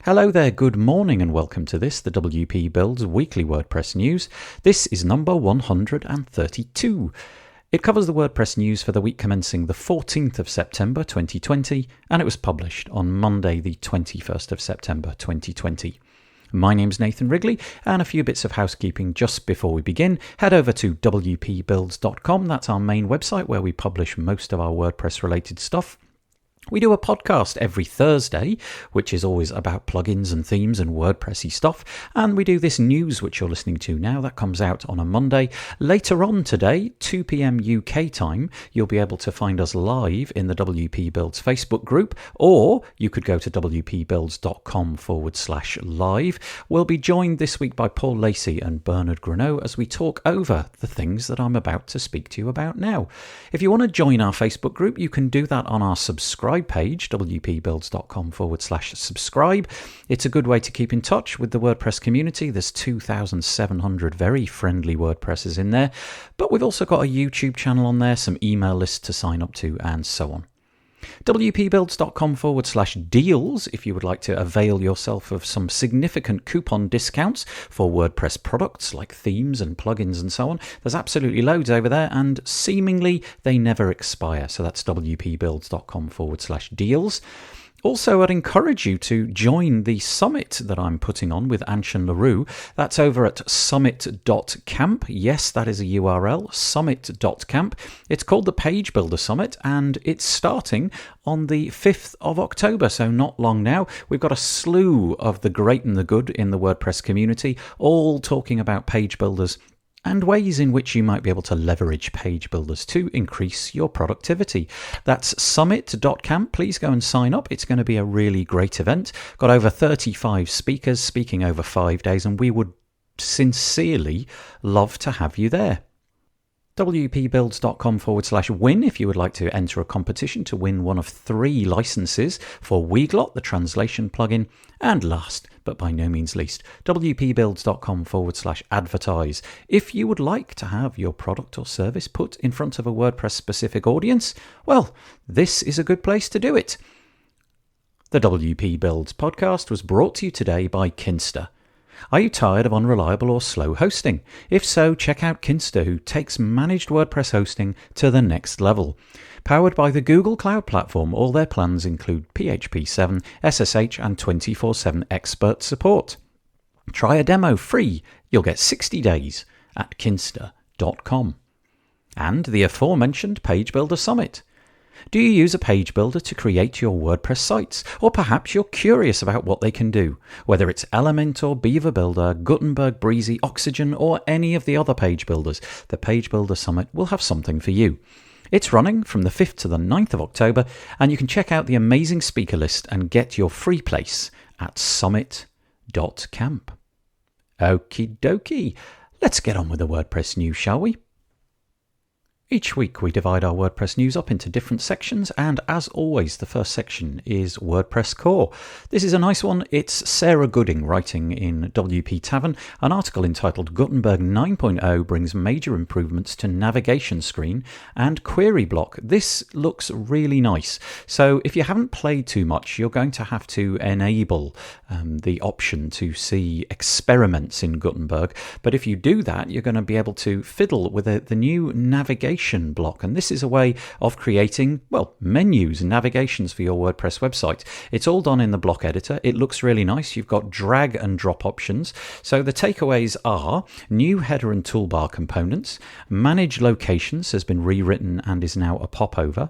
Hello there, good morning and welcome to this, the WP Builds Weekly WordPress News. This is number 132. It covers the WordPress news for the week commencing the 14th of September 2020, and it was published on Monday the 21st of September 2020. My name's Nathan Wrigley, and a few bits of housekeeping just before we begin. Head over to wpbuilds.com, that's our main website where we publish most of our WordPress related stuff. We do a podcast every Thursday, which is always about plugins and themes and WordPressy stuff. And we do this news, which you're listening to now, that comes out on a Monday. Later on today, 2 p.m. UK time, you'll be able to find us live in the WP Builds Facebook group, or you could go to wpbuilds.com/live. We'll be joined this week by Paul Lacey and Bernard Greneau as we talk over the things that I'm about to speak to you about now. If you want to join our Facebook group, you can do that on our subscribe page, wpbuilds.com/subscribe. It's a good way to keep in touch with the WordPress community. There's 2,700 very friendly WordPressers in there, but we've also got a YouTube channel on there, some email lists to sign up to, and so on. wpbuilds.com/deals if you would like to avail yourself of some significant coupon discounts for WordPress products like themes and plugins and so on. There's absolutely loads over there, and seemingly they never expire. So that's wpbuilds.com/deals. Also, I'd encourage you to join the summit that I'm putting on with Anshan LaRue. That's over at summit.camp. Yes, that is a URL, summit.camp. It's called the Page Builder Summit, and it's starting on the 5th of October, so not long now. We've got a slew of the great and the good in the WordPress community, all talking about page builders and ways in which you might be able to leverage page builders to increase your productivity. That's summit.camp. Please go and sign up. It's going to be a really great event. Got over 35 speakers speaking over 5 days, and we would sincerely love to have you there. wpbuilds.com/win if you would like to enter a competition to win one of 3 licenses for Weglot, the translation plugin. And last, but by no means least, wpbuilds.com/advertise. If you would like to have your product or service put in front of a WordPress specific audience, well, this is a good place to do it. The WP Builds podcast was brought to you today by Kinsta. Are you tired of unreliable or slow hosting? If so, check out Kinsta, who takes managed WordPress hosting to the next level. Powered by the Google Cloud Platform, all their plans include PHP 7, SSH, and 24/7 expert support. Try a demo free. You'll get 60 days at kinsta.com. And the aforementioned Page Builder Summit. Do you use a page builder to create your WordPress sites? Or perhaps you're curious about what they can do? Whether it's Elementor, Beaver Builder, Gutenberg, Breezy, Oxygen, or any of the other page builders, the Page Builder Summit will have something for you. It's running from the 5th to the 9th of October, and you can check out the amazing speaker list and get your free place at summit.camp. Okie dokie, let's get on with the WordPress news, shall we? Each week we divide our WordPress news up into different sections, and as always the first section is WordPress Core. This is a nice one. It's Sarah Gooding writing in WP Tavern, an article entitled Gutenberg 9.0 brings major improvements to navigation screen and query block. This looks really nice. So if you haven't played too much, you're going to have to enable the option to see experiments in Gutenberg. But if you do that, you're going to be able to fiddle with the new navigation block, and this is a way of creating, well, menus and navigations for your WordPress website. It's all done in the block editor. It looks really nice. You've got drag and drop options. So the takeaways are new header and toolbar components, manage locations has been rewritten and is now a popover.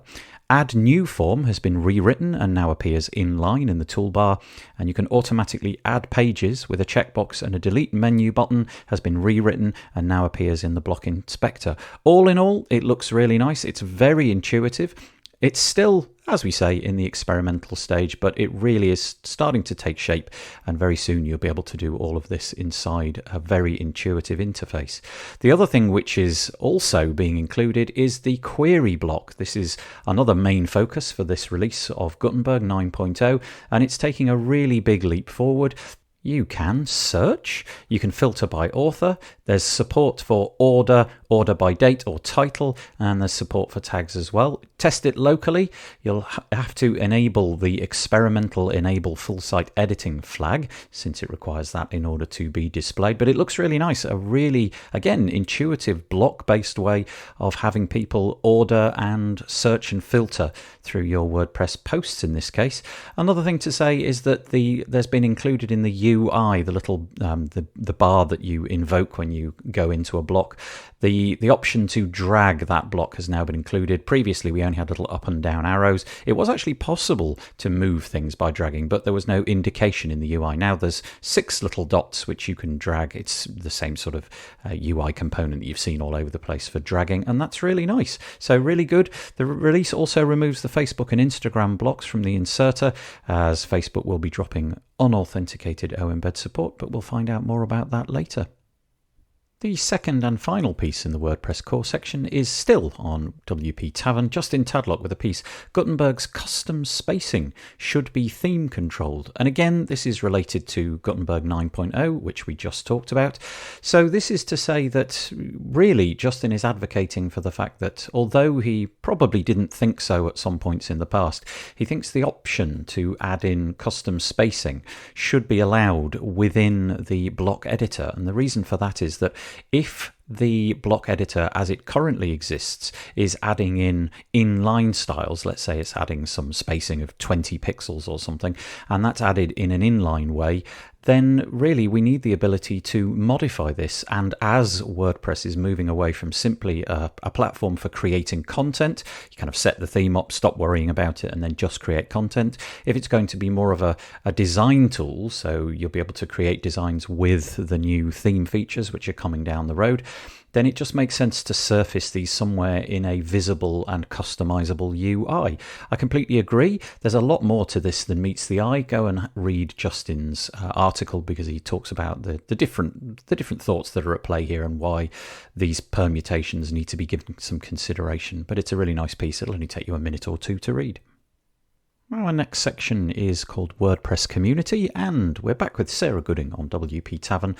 Add new form has been rewritten and now appears inline in the toolbar, and you can automatically add pages with a checkbox, and a delete menu button has been rewritten and now appears in the block inspector. All in all, it looks really nice. It's very intuitive. It's still, as we say, in the experimental stage, but it really is starting to take shape, and very soon you'll be able to do all of this inside a very intuitive interface. The other thing which is also being included is the query block. This is another main focus for this release of Gutenberg 9.0, and it's taking a really big leap forward. You can search, you can filter by author, there's support for order by date or title, and there's support for tags as well. Test it locally. You'll have to enable the experimental enable full site editing flag, since it requires that in order to be displayed. But it looks really nice, a really, again, intuitive block-based way of having people order and search and filter through your WordPress posts in this case. Another thing to say is that there's been included in the UI, the little the bar that you invoke when you go into a block, the option to drag that block has now been included. Previously we only had little up and down arrows. It was actually possible to move things by dragging, but there was no indication in the UI. Now there's 6 little dots which you can drag. It's the same sort of UI component that you've seen all over the place for dragging, and that's really nice. So really good. The release also removes the Facebook and Instagram blocks from the inserter, as Facebook will be dropping unauthenticated OEmbed support, but we'll find out more about that later. The second and final piece in the WordPress core section is still on WP Tavern, just in Tadlock with a piece, Gutenberg's custom spacing should be theme controlled. And again, this is related to Gutenberg 9.0, which we just talked about. So this is to say that really Justin is advocating for the fact that although he probably didn't think so at some points in the past, he thinks the option to add in custom spacing should be allowed within the block editor. And the reason for that is that if the block editor as it currently exists is adding in inline styles, let's say it's adding some spacing of 20 pixels or something, and that's added in an inline way, then really we need the ability to modify this. And as WordPress is moving away from simply a platform for creating content, you kind of set the theme up, stop worrying about it, and then just create content. If it's going to be more of a design tool, so you'll be able to create designs with the new theme features which are coming down the road, then it just makes sense to surface these somewhere in a visible and customizable UI. I completely agree. There's a lot more to this than meets the eye. Go and read Justin's article, because he talks about the different thoughts that are at play here and why these permutations need to be given some consideration. But it's a really nice piece. It'll only take you a minute or two to read. Our next section is called WordPress Community, and we're back with Sarah Gooding on WP Tavern.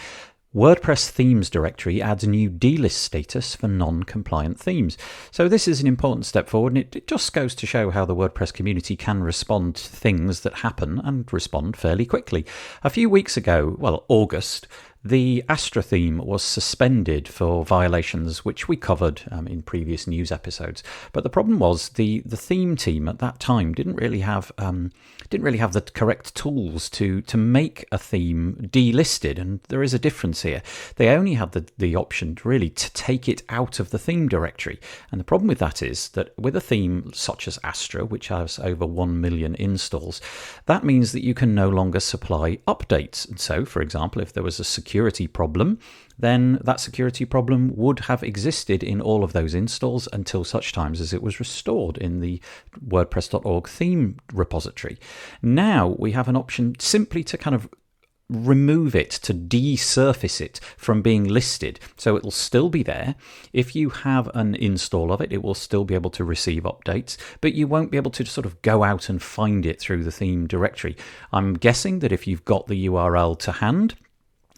WordPress themes directory adds new delist status for non-compliant themes. So this is an important step forward, and it just goes to show how the WordPress community can respond to things that happen and respond fairly quickly. A few weeks ago, August, the Astra theme was suspended for violations which we covered in previous news episodes. But the problem was the theme team at that time didn't really have the correct tools to make a theme delisted, and there is a difference here. They only had the option really to take it out of the theme directory. And the problem with that is that with a theme such as Astra, which has over 1 million installs, that means that you can no longer supply updates. And so, for example, if there was a security problem, then that security problem would have existed in all of those installs until such times as it was restored in the WordPress.org theme repository. Now we have an option simply to kind of remove it, to desurface it from being listed. So it'll still be there. If you have an install of it, it will still be able to receive updates, but you won't be able to sort of go out and find it through the theme directory. I'm guessing that if you've got the URL to hand,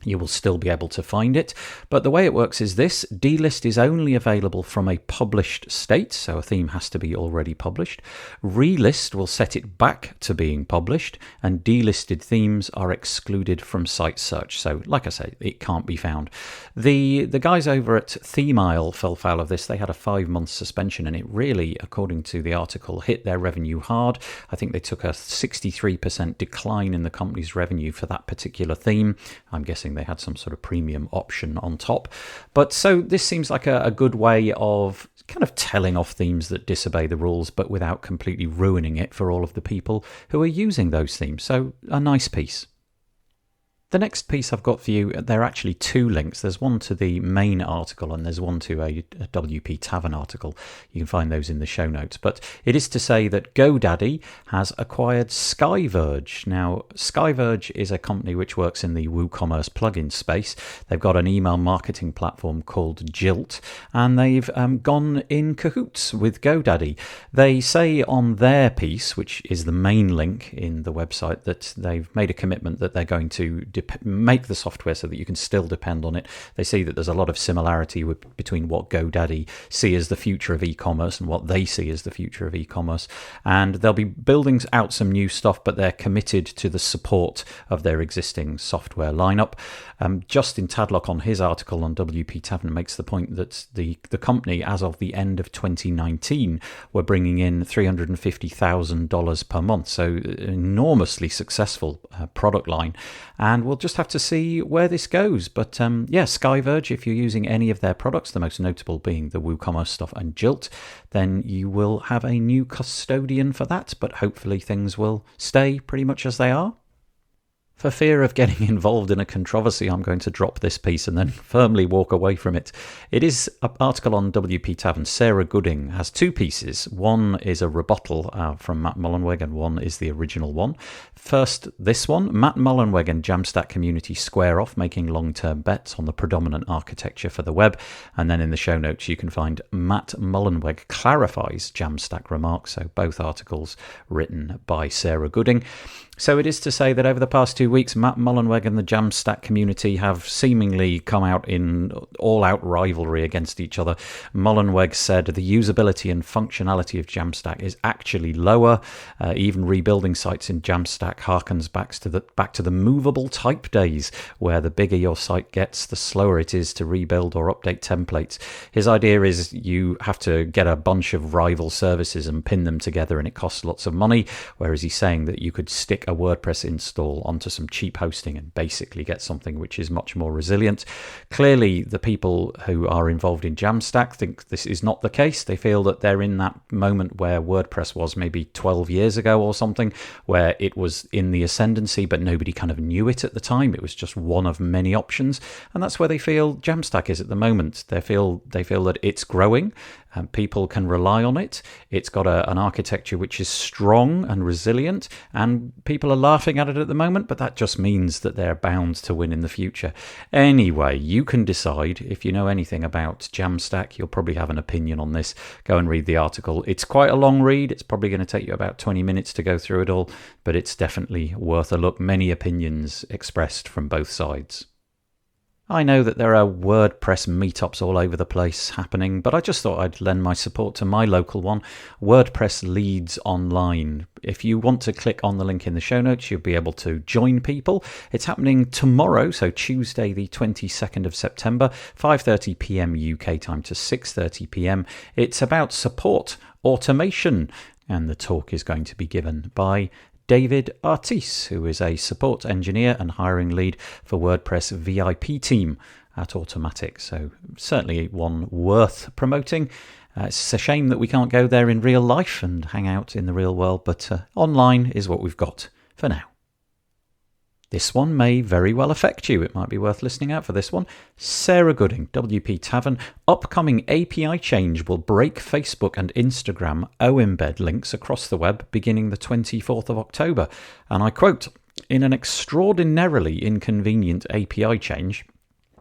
you will still be able to find it. But the way it works is this: delist is only available from a published state, so a theme has to be already published. Relist will set it back to being published, and delisted themes are excluded from site search. So like I say, it can't be found. The guys over at ThemeIsle fell foul of this. They had a 5-month suspension, and it really, according to the article, hit their revenue hard. I think they took a 63% decline in the company's revenue for that particular theme. I'm guessing they had some sort of premium option on top. But so this seems like a good way of kind of telling off themes that disobey the rules, but without completely ruining it for all of the people who are using those themes. So a nice piece. The next piece I've got for you, there are actually 2 links. There's one to the main article and there's one to a WP Tavern article. You can find those in the show notes. But it is to say that GoDaddy has acquired SkyVerge. Now, SkyVerge is a company which works in the WooCommerce plugin space. They've got an email marketing platform called Jilt, and they've gone in cahoots with GoDaddy. They say on their piece, which is the main link in the website, that they've made a commitment that they're going to make the software so that you can still depend on it. They see that there's a lot of similarity between what GoDaddy see as the future of e-commerce and what they see as the future of e-commerce. And they'll be building out some new stuff, but they're committed to the support of their existing software lineup. Justin Tadlock, on his article on WP Tavern, makes the point that the company, as of the end of 2019, were bringing in $350,000 per month. So enormously successful product line. And we'll just have to see where this goes. But SkyVerge, if you're using any of their products, the most notable being the WooCommerce stuff and Jilt, then you will have a new custodian for that. But hopefully things will stay pretty much as they are. For fear of getting involved in a controversy, I'm going to drop this piece and then firmly walk away from it. It is an article on WP Tavern. Sarah Gooding has two pieces. One is a rebuttal from Matt Mullenweg, and one is the original one. First, this one. Matt Mullenweg and Jamstack community square off, making long-term bets on the predominant architecture for the web. And then in the show notes, you can find Matt Mullenweg clarifies Jamstack remarks. So both articles written by Sarah Gooding. So it is to say that over the past 2 weeks, Matt Mullenweg and the Jamstack community have seemingly come out in all-out rivalry against each other. Mullenweg said the usability and functionality of Jamstack is actually lower. Even rebuilding sites in Jamstack harkens back to the movable type days, where the bigger your site gets, the slower it is to rebuild or update templates. His idea is you have to get a bunch of rival services and pin them together, and it costs lots of money, whereas he's saying that you could stick a WordPress install onto some cheap hosting and basically get something which is much more resilient. Clearly, the people who are involved in Jamstack think this is not the case. They feel that they're in that moment where WordPress was maybe 12 years ago or something, where it was in the ascendancy, but nobody kind of knew it at the time. It was just one of many options. And that's where they feel Jamstack is at the moment. They feel that it's growing. And people can rely on it. It's got an architecture which is strong and resilient, and people are laughing at it at the moment, but that just means that they're bound to win in the future. Anyway, you can decide. If you know anything about Jamstack, you'll probably have an opinion on this. Go and read the article. It's quite a long read. It's probably going to take you about 20 minutes to go through it all, but it's definitely worth a look. Many opinions expressed from both sides. I know that there are WordPress meetups all over the place happening, but I just thought I'd lend my support to my local one, WordPress Leeds Online. If you want to click on the link in the show notes, you'll be able to join people. It's happening tomorrow, so Tuesday the 22nd of September, 5:30 p.m. UK time to 6:30 p.m. It's about support automation, and the talk is going to be given by David Artis, who is a support engineer and hiring lead for WordPress VIP team at Automatic. So certainly one worth promoting. It's a shame that we can't go there in real life and hang out in the real world, but online is what we've got for now. This one may very well affect you. It might be worth listening out for this one. Sarah Gooding, WP Tavern. Upcoming API change will break Facebook and Instagram O-embed links across the web beginning the 24th of October. And I quote, "In an extraordinarily inconvenient API change,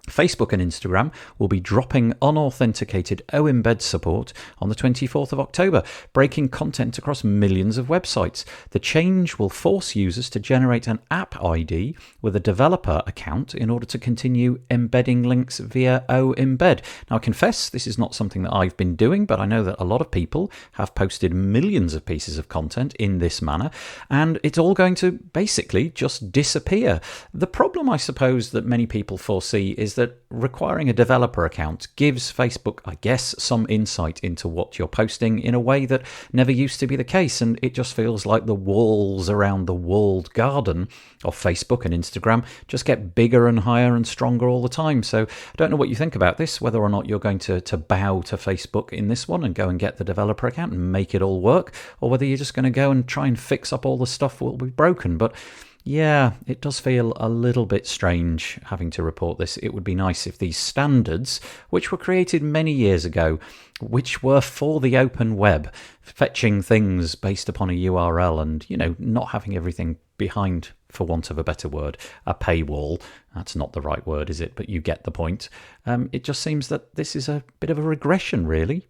Facebook and Instagram will be dropping unauthenticated O-embed support on the 24th of October, breaking content across millions of websites. The change will force users to generate an app ID with a developer account in order to continue embedding links via O-embed." Now, I confess this is not something that I've been doing, but I know that a lot of people have posted millions of pieces of content in this manner, and it's all going to basically just disappear. The problem, I suppose, that many people foresee is that requiring a developer account gives Facebook, I guess, some insight into what you're posting in a way that never used to be the case, and it just feels like the walls around the walled garden of Facebook and Instagram just get bigger and higher and stronger all the time. So I don't know what you think about this, whether or not you're going to bow to Facebook in this one and go and get the developer account and make it all work, or whether you're just going to go and try and fix up all the stuff that will be broken. But yeah, it does feel a little bit strange having to report this. It would be nice if these standards, which were created many years ago, which were for the open web, fetching things based upon a URL and, not having everything behind, for want of a better word, a paywall. That's not the right word, is it? But you get the point. It just seems that this is a bit of a regression, really.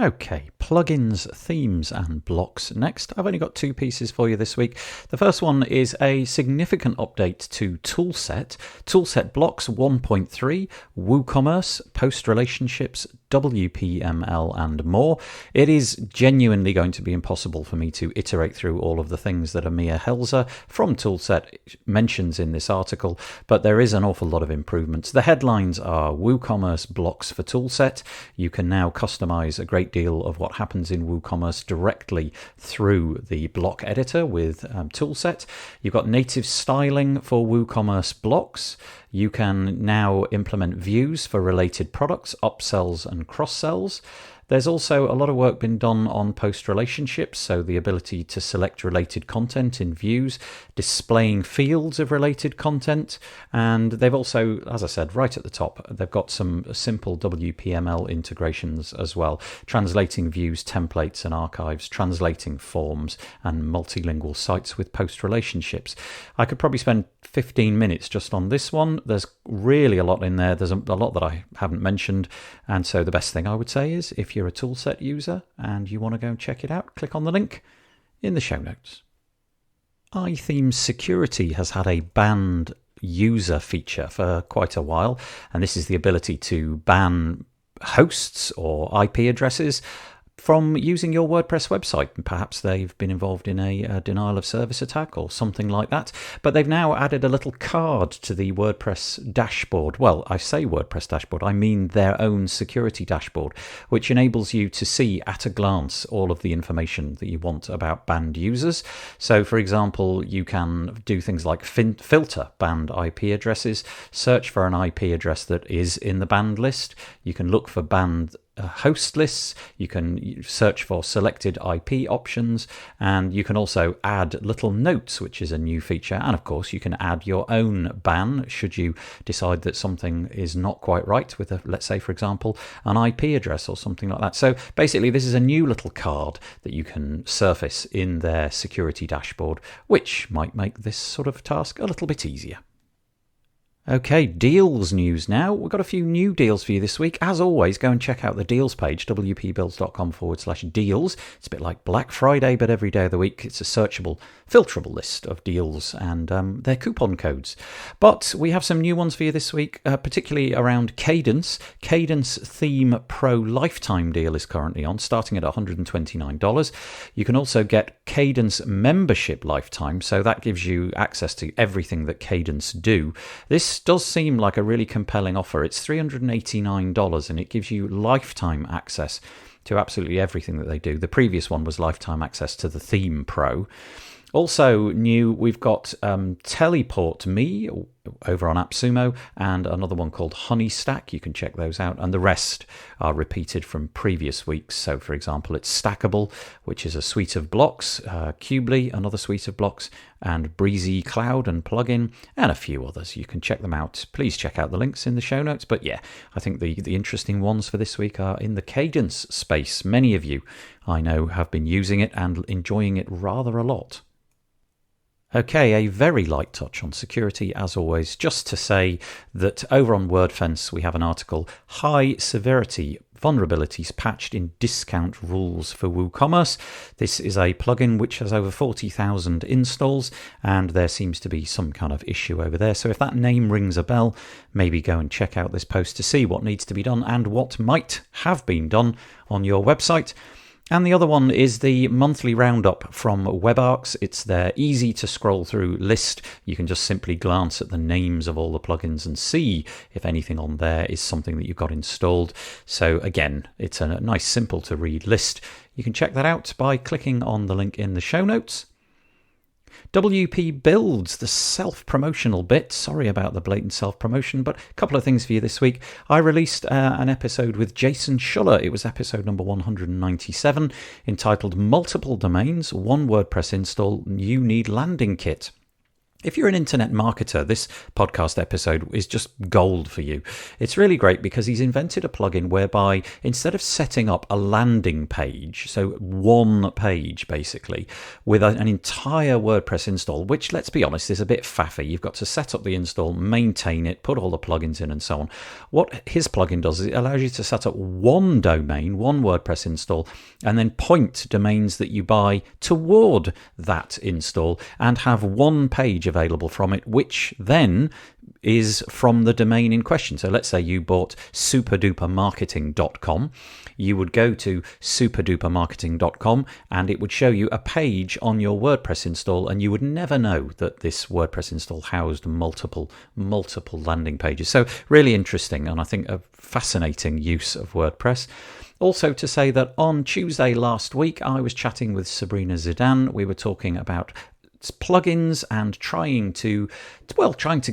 Okay, plugins, themes and blocks next. I've only got two pieces for you this week. The first one is a significant update to Toolset. Toolset blocks 1.3, WooCommerce, post relationships, WPML and more. It is genuinely going to be impossible for me to iterate through all of the things that Amir Helzer from Toolset mentions in this article, but there is an awful lot of improvements. The headlines are WooCommerce blocks for Toolset. You can now customize a great deal of what happens in WooCommerce directly through the block editor with Toolset. You've got native styling for WooCommerce blocks. You can now implement views for related products, upsells and cross-sells. There's also a lot of work been done on post relationships, so the ability to select related content in views, displaying fields of related content, and they've also, as I said, right at the top, they've got some simple WPML integrations as well, translating views, templates and archives, translating forms and multilingual sites with post relationships. I could probably spend 15 minutes just on this one. There's really a lot in there. There's a lot that I haven't mentioned, and so the best thing I would say is if you're a Toolset user and you want to go and check it out, click on the link in the show notes. iThemes Security has had a banned user feature for quite a while, and this is the ability to ban hosts or IP addresses from using your WordPress website. Perhaps they've been involved in a denial of service attack or something like that. But they've now added a little card to the WordPress dashboard. Well, I say WordPress dashboard, I mean their own security dashboard, which enables you to see at a glance all of the information that you want about banned users. So, for example, you can do things like filter banned IP addresses, search for an IP address that is in the banned list. You can look for banned host lists, you can search for selected IP options, and you can also add little notes, which is a new feature. And of course, you can add your own ban should you decide that something is not quite right with let's say, for example, an IP address or something like that. So basically, this is a new little card that you can surface in their security dashboard, which might make this sort of task a little bit easier. Okay, deals news now. We've got a few new deals for you this week. As always, go and check out the deals page, wpbuilds.com/deals. It's a bit like Black Friday, but every day of the week. It's a searchable, filterable list of deals and their coupon codes. But we have some new ones for you this week, particularly around Kadence. Kadence Theme Pro Lifetime deal is currently on, starting at $129. You can also get Kadence Membership Lifetime, so that gives you access to everything that Kadence do. This does seem like a really compelling offer. It's $389 and it gives you lifetime access to absolutely everything that they do. The previous one was lifetime access to the Theme Pro. Also new, we've got TeliportMe over on AppSumo and another one called HoneyStack. You can check those out. And the rest are repeated from previous weeks. So, for example, it's Stackable, which is a suite of blocks, Cubely, another suite of blocks, and Breezy Cloud and Plugin, and a few others. You can check them out. Please check out the links in the show notes. But yeah, I think the interesting ones for this week are in the Kadence space. Many of you, I know, have been using it and enjoying it rather a lot. Okay, a very light touch on security as always, just to say that over on WordFence we have an article, High Severity Vulnerabilities Patched in Discount Rules for WooCommerce. This is a plugin which has over 40,000 installs, and there seems to be some kind of issue over there. So if that name rings a bell, maybe go and check out this post to see what needs to be done and what might have been done on your website. And the other one is the monthly roundup from WebArcs. It's their easy to scroll through list. You can just simply glance at the names of all the plugins and see if anything on there is something that you've got installed. So again, it's a nice, simple to read list. You can check that out by clicking on the link in the show notes. WP Builds, the self-promotional bit. Sorry about the blatant self-promotion, but a couple of things for you this week. I released an episode with Jason Schuller. It was episode number 197, entitled Multiple Domains, One WordPress Install, You Need Landing Kit. If you're an internet marketer, this podcast episode is just gold for you. It's really great because he's invented a plugin whereby instead of setting up a landing page, so one page basically, with an entire WordPress install, which, let's be honest, is a bit faffy. You've got to set up the install, maintain it, put all the plugins in and so on. What his plugin does is it allows you to set up one domain, one WordPress install, and then point domains that you buy toward that install and have one page available from it, which then is from the domain in question. So let's say you bought superdupermarketing.com. You would go to superdupermarketing.com and it would show you a page on your WordPress install, and you would never know that this WordPress install housed multiple landing pages. So really interesting, and I think a fascinating use of WordPress. Also to say that on Tuesday last week, I was chatting with Sabrina Zidane. We were talking about plugins and trying to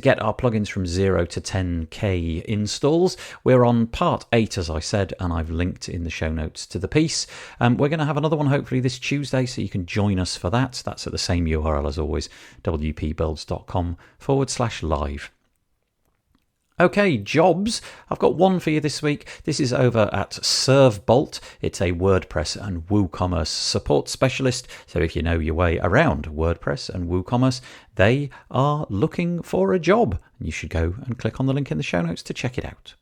get our plugins from 0 to 10k installs. We're on part 8, as I said, and I've linked in the show notes to the piece. We're going to have another one hopefully this Tuesday, so you can join us for that. That's at the same URL as always, wpbuilds.com/live. Okay, jobs. I've got one for you this week. This is over at ServeBolt. It's a WordPress and WooCommerce support specialist. So if you know your way around WordPress and WooCommerce, they are looking for a job. You should go and click on the link in the show notes to check it out.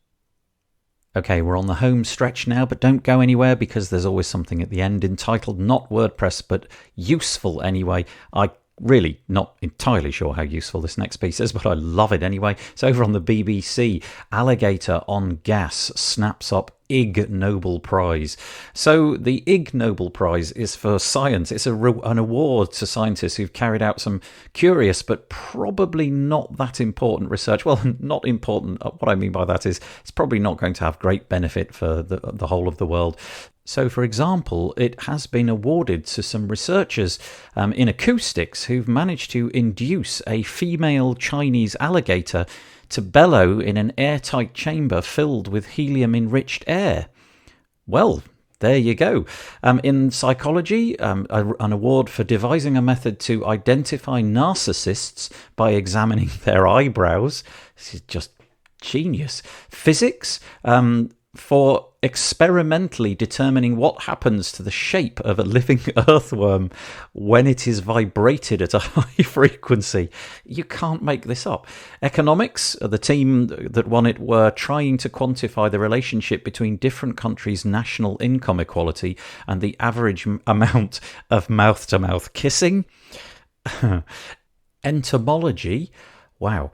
Okay, we're on the home stretch now, but don't go anywhere because there's always something at the end entitled Not WordPress, but Useful Anyway. I really not entirely sure how useful this next piece is, but I love it anyway. It's over on the BBC. Alligator on gas snaps up Ig-Nobel Prize. So the Ig-Nobel Prize is for science. It's an award to scientists who've carried out some curious but probably not that important research. Well, not important. What I mean by that is it's probably not going to have great benefit for the whole of the world. So, for example, it has been awarded to some researchers in acoustics who've managed to induce a female Chinese alligator to bellow in an airtight chamber filled with helium-enriched air. Well, there you go. In psychology, an award for devising a method to identify narcissists by examining their eyebrows. This is just genius. Physics, for experimentally determining what happens to the shape of a living earthworm when it is vibrated at a high frequency. You can't make this up. Economics, the team that won it were trying to quantify the relationship between different countries' national income equality and the average amount of mouth-to-mouth kissing. Entomology, wow.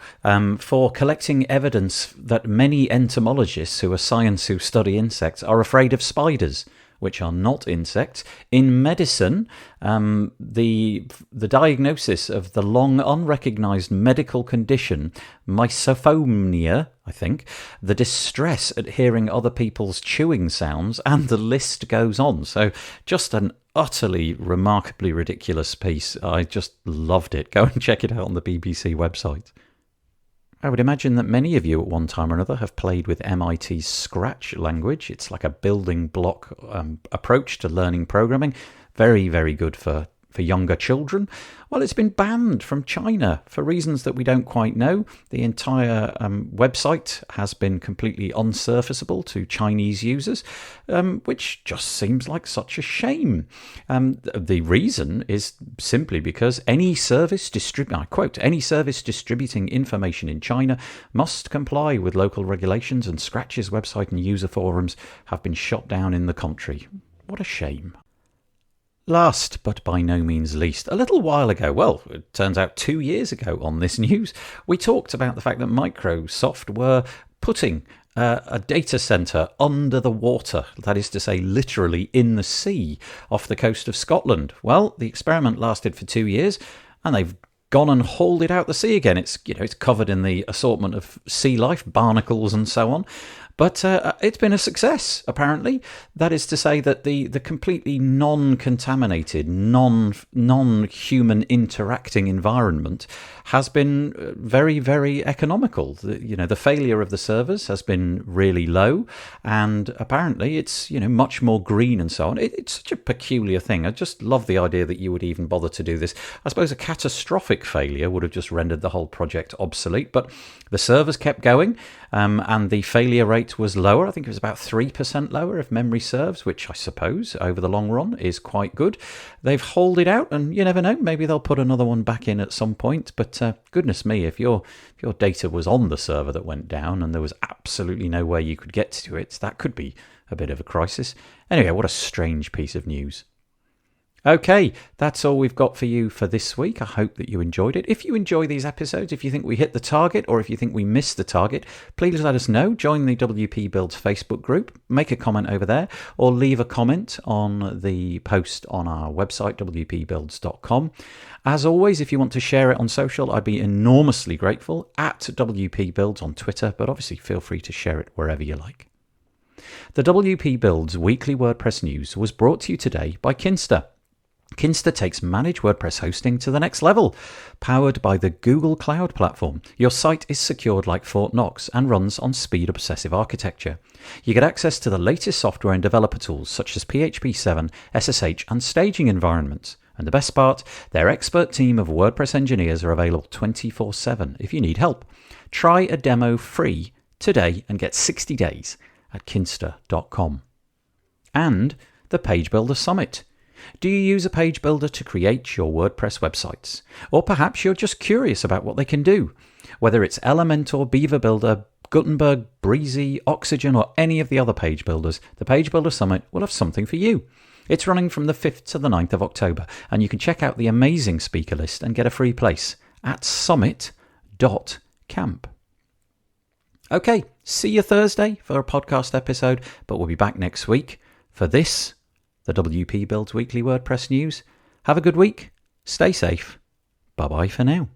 For collecting evidence that many entomologists who are science who study insects are afraid of spiders, which are not insects. In medicine, the diagnosis of the long unrecognized medical condition, misophonia, I think, the distress at hearing other people's chewing sounds, and the list goes on. So just an utterly remarkably ridiculous piece. I just loved it. Go and check it out on the BBC website. I would imagine that many of you at one time or another have played with MIT's Scratch language. It's like a building block approach to learning programming. Very, very good for younger children. Well, it's been banned from China for reasons that we don't quite know. The entire website has been completely unsurfaceable to Chinese users, which just seems like such a shame. The reason is simply because any service distributing information in China must comply with local regulations, and Scratch's website and user forums have been shut down in the country. What a shame. Last, but by no means least, a little while ago, well, it turns out 2 years ago on this news, we talked about the fact that Microsoft were putting a data center under the water, that is to say, literally in the sea off the coast of Scotland. Well, the experiment lasted for 2 years, and they've gone and hauled it out the sea again. It's covered in the assortment of sea life, barnacles and so on. But it's been a success, apparently. That is to say that the completely non-contaminated, non-human interacting environment has been very, very economical. The failure of the servers has been really low, and apparently it's much more green and so on. It's such a peculiar thing. I just love the idea that you would even bother to do this. I suppose a catastrophic failure would have just rendered the whole project obsolete, but the servers kept going, and the failure rate was lower. I think it was about 3% lower if memory serves, which I suppose over the long run is quite good. They've holed it out, and you never know, maybe they'll put another one back in at some point. But goodness me, if your data was on the server that went down and there was absolutely no way you could get to it, that could be a bit of a crisis. Anyway, what a strange piece of news. Okay, that's all we've got for you for this week. I hope that you enjoyed it. If you enjoy these episodes, if you think we hit the target or if you think we missed the target, please let us know. Join the WP Builds Facebook group, make a comment over there, or leave a comment on the post on our website, wpbuilds.com. As always, if you want to share it on social, I'd be enormously grateful, at WP Builds on Twitter, but obviously feel free to share it wherever you like. The WP Builds weekly WordPress news was brought to you today by Kinsta. Kinsta takes managed WordPress hosting to the next level. Powered by the Google Cloud Platform, your site is secured like Fort Knox and runs on speed-obsessive architecture. You get access to the latest software and developer tools such as PHP 7, SSH and staging environments. And the best part, their expert team of WordPress engineers are available 24/7 if you need help. Try a demo free today and get 60 days at kinsta.com. And the Page Builder Summit. Do you use a page builder to create your WordPress websites? Or perhaps you're just curious about what they can do? Whether it's Elementor, Beaver Builder, Gutenberg, Breezy, Oxygen, or any of the other page builders, the Page Builder Summit will have something for you. It's running from the 5th to the 9th of October, and you can check out the amazing speaker list and get a free place at summit.camp. Okay, see you Thursday for a podcast episode, but we'll be back next week for this, the WP Builds Weekly WordPress News. Have a good week. Stay safe. Bye-bye for now.